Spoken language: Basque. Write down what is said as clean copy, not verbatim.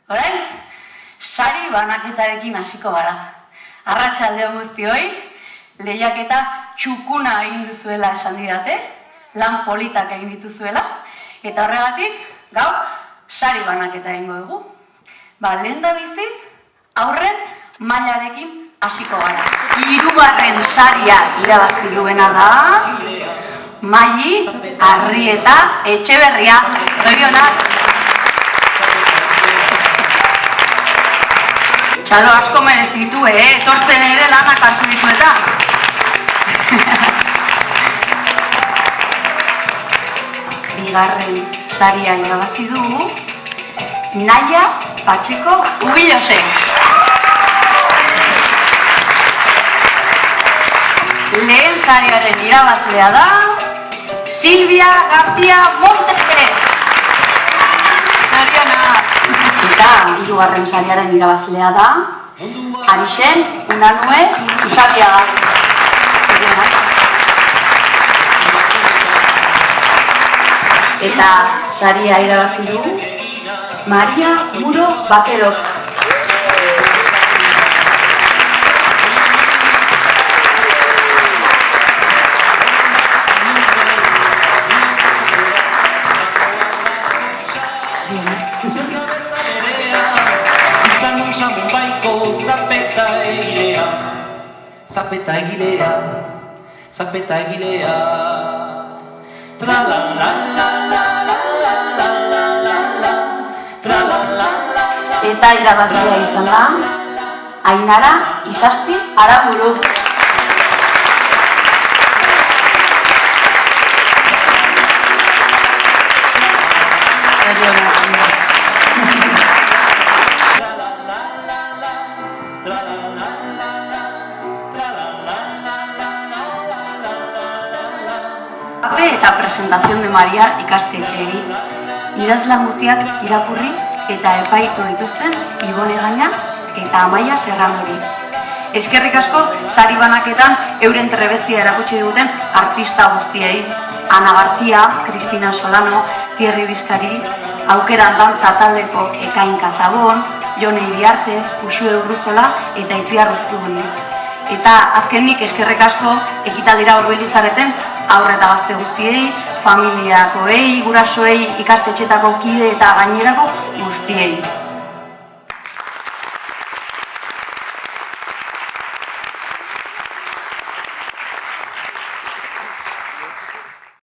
Orain, sari banaketarekin hasiko gara. Arratsaldeon guztioi, lehiaketa txukuna egin duzuela esan didate, lan politak egin dituzuela, eta horregatik, gaur, sari banaketa egingo dugu. Lehendabizi, aurren mailarekin hasiko gara. 3. saria irabazi duena da Maili Arrieta Etxeberria. Zorionak! Txalo asko merezitu, etortzen ere lanak hartu ditu eta. Bigarren saria irabazi du Naia Patxeko Ugillosek. Lehen sariaren irabazlea da Silvia García Montes. Zorionak! Eta 3. sariaren irabazlea da Arixen Unanue Usabiaga. Eta saria irabazi du Maria Muro Bakerok. Zapeta egilea tra la la la la la la la la tra la la la. Eta irabazlea izan da Ainara Isasti Araburu. Eta presentación de Maria ikastetxeei. Idazlan guztiak irakurri eta epaitu dituzten Ibone Gaina eta Amaia Serranguri. Eskerrik asko sari banaketan euren trebezia erakutsi duten artista guztiei. Ana García, Cristina Solano, Thierry Bizkari, Aukeran dantza taldeko Ekain Kazabon, Jone Iriarte, Usue Urruzola eta Itziar Uzkubuni. Eta azkenik eskerrik asko ekitaldira hurbildu zareten haur eta gazte guztiei, familiakoei, gurasoei, ikastetxetako kide eta gainerako guztiei.